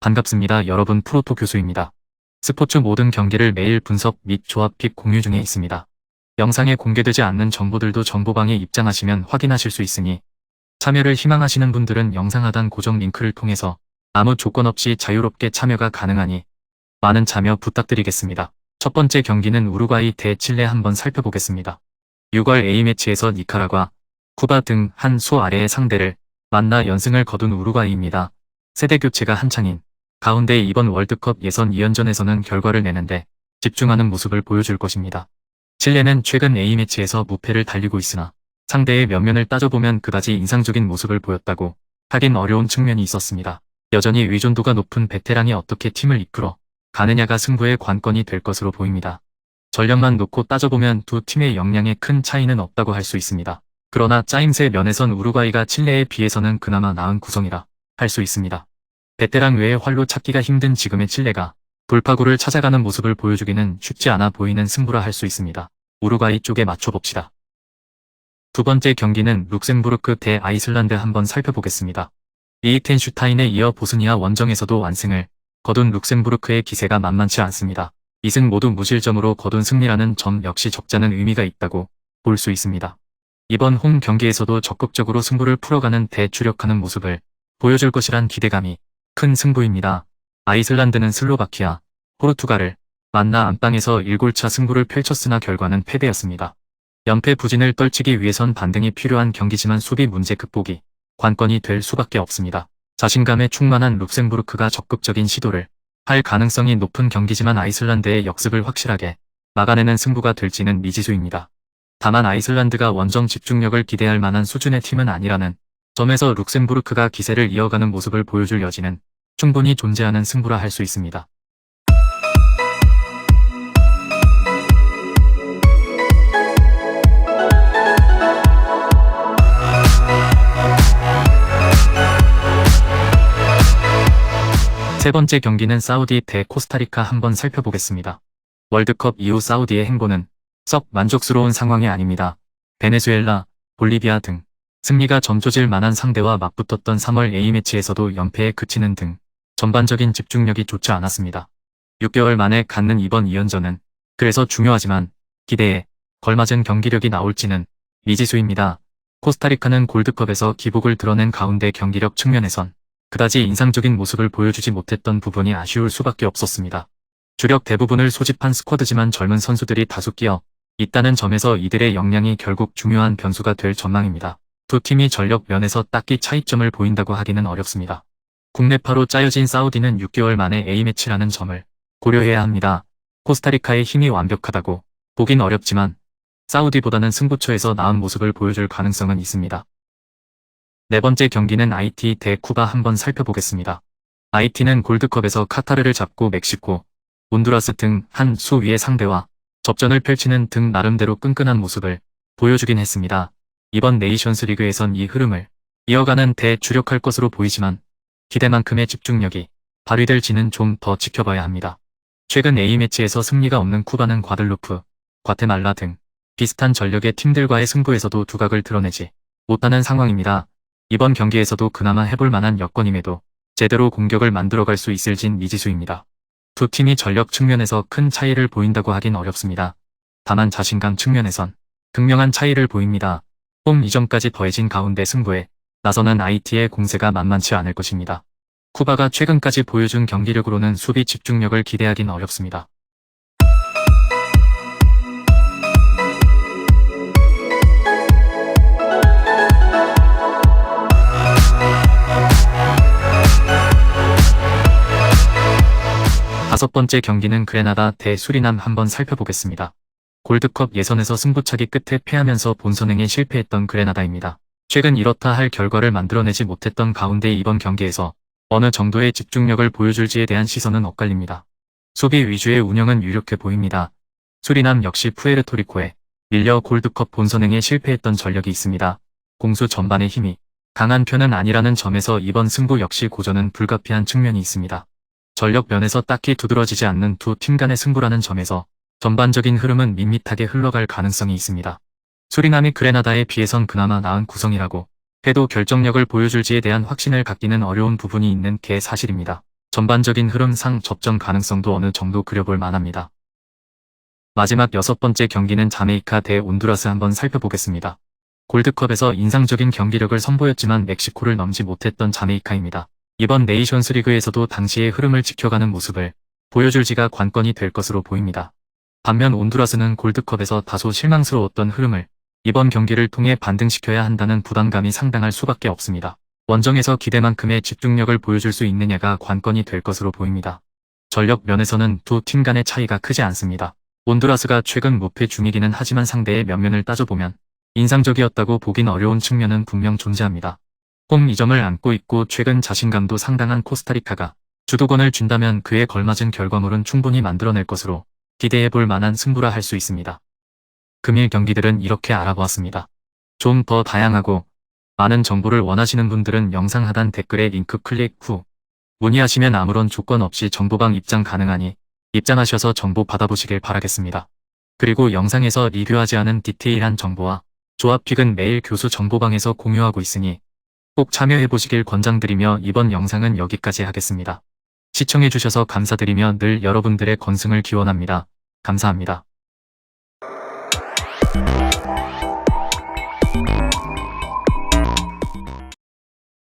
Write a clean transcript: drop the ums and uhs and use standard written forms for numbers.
반갑습니다. 여러분, 프로토 교수입니다. 스포츠 모든 경기를 매일 분석 및 조합 픽 공유 중에 있습니다. 영상에 공개되지 않는 정보들도 정보방에 입장하시면 확인하실 수 있으니 참여를 희망하시는 분들은 영상 하단 고정 링크를 통해서 아무 조건 없이 자유롭게 참여가 가능하니 많은 참여 부탁드리겠습니다. 첫 번째 경기는 우루과이 대 칠레 한번 살펴보겠습니다. 6월 A매치에서 니카라과, 쿠바 등 한 수 아래의 상대를 만나 연승을 거둔 우루과이입니다. 세대 교체가 한창인 가운데 이번 월드컵 예선 2연전에서는 결과를 내는데 집중하는 모습을 보여줄 것입니다. 칠레는 최근 A매치에서 무패를 달리고 있으나 상대의 면면을 따져보면 그다지 인상적인 모습을 보였다고 하긴 어려운 측면이 있었습니다. 여전히 의존도가 높은 베테랑이 어떻게 팀을 이끌어 가느냐가 승부의 관건이 될 것으로 보입니다. 전력만 놓고 따져보면 두 팀의 역량에 큰 차이는 없다고 할 수 있습니다. 그러나 짜임새 면에선 우루과이가 칠레에 비해서는 그나마 나은 구성이라 할 수 있습니다. 베테랑 외에 활로 찾기가 힘든 지금의 칠레가 돌파구를 찾아가는 모습을 보여주기는 쉽지 않아 보이는 승부라 할 수 있습니다. 우루과이 쪽에 맞춰봅시다. 두 번째 경기는 룩셈부르크 대 아이슬란드 한번 살펴보겠습니다. 리히텐슈타인에 이어 보스니아 원정에서도 완승을 거둔 룩셈부르크의 기세가 만만치 않습니다. 2승 모두 무실점으로 거둔 승리라는 점 역시 적잖은 의미가 있다고 볼 수 있습니다. 이번 홈 경기에서도 적극적으로 승부를 풀어가는 대주력하는 모습을 보여줄 것이란 기대감이 큰 승부입니다. 아이슬란드는 슬로바키아, 포르투갈을 만나 안방에서 1골차 승부를 펼쳤으나 결과는 패배였습니다. 연패 부진을 떨치기 위해선 반등이 필요한 경기지만 수비 문제 극복이 관건이 될 수밖에 없습니다. 자신감에 충만한 룩셈부르크가 적극적인 시도를 할 가능성이 높은 경기지만 아이슬란드의 역습을 확실하게 막아내는 승부가 될지는 미지수입니다. 다만 아이슬란드가 원정 집중력을 기대할 만한 수준의 팀은 아니라는 점에서 룩셈부르크가 기세를 이어가는 모습을 보여줄 여지는 충분히 존재하는 승부라 할 수 있습니다. 세 번째 경기는 사우디 대 코스타리카 한번 살펴보겠습니다. 월드컵 이후 사우디의 행보는 썩 만족스러운 상황이 아닙니다. 베네수엘라, 볼리비아 등 승리가 점쳐질 만한 상대와 맞붙었던 3월 A매치에서도 연패에 그치는 등 전반적인 집중력이 좋지 않았습니다. 6개월 만에 갖는 이번 2연전은 그래서 중요하지만 기대에 걸맞은 경기력이 나올지는 미지수입니다. 코스타리카는 골드컵에서 기복을 드러낸 가운데 경기력 측면에선 그다지 인상적인 모습을 보여주지 못했던 부분이 아쉬울 수밖에 없었습니다. 주력 대부분을 소집한 스쿼드지만 젊은 선수들이 다수 끼어 있다는 점에서 이들의 역량이 결국 중요한 변수가 될 전망입니다. 두 팀이 전력 면에서 딱히 차이점을 보인다고 하기는 어렵습니다. 국내파로 짜여진 사우디는 6개월 만에 A매치라는 점을 고려해야 합니다. 코스타리카의 힘이 완벽하다고 보긴 어렵지만 사우디보다는 승부처에서 나은 모습을 보여줄 가능성은 있습니다. 네 번째 경기는 아이티 대 쿠바 한번 살펴보겠습니다. 아이티는 골드컵에서 카타르를 잡고 멕시코, 온두라스 등 한 수 위의 상대와 접전을 펼치는 등 나름대로 끈끈한 모습을 보여주긴 했습니다. 이번 네이션스 리그에선 이 흐름을 이어가는 대주력할 것으로 보이지만 기대만큼의 집중력이 발휘될지는 좀 더 지켜봐야 합니다. 최근 A매치에서 승리가 없는 쿠바는 과들루프, 과테말라 등 비슷한 전력의 팀들과의 승부에서도 두각을 드러내지 못하는 상황입니다. 이번 경기에서도 그나마 해볼 만한 여건임에도 제대로 공격을 만들어갈 수 있을진 미지수입니다. 두 팀이 전력 측면에서 큰 차이를 보인다고 하긴 어렵습니다. 다만 자신감 측면에선 극명한 차이를 보입니다. 홈 이전까지 더해진 가운데 승부에 나서는 아이티의 공세가 만만치 않을 것입니다. 쿠바가 최근까지 보여준 경기력으로는 수비 집중력을 기대하긴 어렵습니다. 다섯 번째 경기는 그레나다 대 수리남 한번 살펴보겠습니다. 골드컵 예선에서 승부차기 끝에 패하면서 본선행에 실패했던 그레나다입니다. 최근 이렇다 할 결과를 만들어내지 못했던 가운데 이번 경기에서 어느 정도의 집중력을 보여줄지에 대한 시선은 엇갈립니다. 수비 위주의 운영은 유력해 보입니다. 수리남 역시 푸에르토리코에 밀려 골드컵 본선행에 실패했던 전력이 있습니다. 공수 전반의 힘이 강한 편은 아니라는 점에서 이번 승부 역시 고전은 불가피한 측면이 있습니다. 전력 면에서 딱히 두드러지지 않는 두 팀 간의 승부라는 점에서 전반적인 흐름은 밋밋하게 흘러갈 가능성이 있습니다. 수리남이 그레나다에 비해선 그나마 나은 구성이라고 해도 결정력을 보여줄지에 대한 확신을 갖기는 어려운 부분이 있는 게 사실입니다. 전반적인 흐름상 접전 가능성도 어느 정도 그려볼 만합니다. 마지막 6번째 경기는 자메이카 대 온두라스 한번 살펴보겠습니다. 골드컵에서 인상적인 경기력을 선보였지만 멕시코를 넘지 못했던 자메이카입니다. 이번 네이션스 리그에서도 당시의 흐름을 지켜가는 모습을 보여줄지가 관건이 될 것으로 보입니다. 반면 온두라스는 골드컵에서 다소 실망스러웠던 흐름을 이번 경기를 통해 반등시켜야 한다는 부담감이 상당할 수밖에 없습니다. 원정에서 기대만큼의 집중력을 보여줄 수 있느냐가 관건이 될 것으로 보입니다. 전력 면에서는 두 팀 간의 차이가 크지 않습니다. 온두라스가 최근 무패 중이기는 하지만 상대의 면면을 따져보면 인상적이었다고 보긴 어려운 측면은 분명 존재합니다. 홈 2점을 안고 있고 최근 자신감도 상당한 코스타리카가 주도권을 준다면 그에 걸맞은 결과물은 충분히 만들어낼 것으로 기대해볼 만한 승부라 할 수 있습니다. 금일 경기들은 이렇게 알아보았습니다. 좀 더 다양하고 많은 정보를 원하시는 분들은 영상 하단 댓글에 링크 클릭 후 문의하시면 아무런 조건 없이 정보방 입장 가능하니 입장하셔서 정보 받아보시길 바라겠습니다. 그리고 영상에서 리뷰하지 않은 디테일한 정보와 조합픽은 매일 교수 정보방에서 공유하고 있으니 꼭 참여해보시길 권장드리며 이번 영상은 여기까지 하겠습니다. 시청해주셔서 감사드리며 늘 여러분들의 건승을 기원합니다. 감사합니다.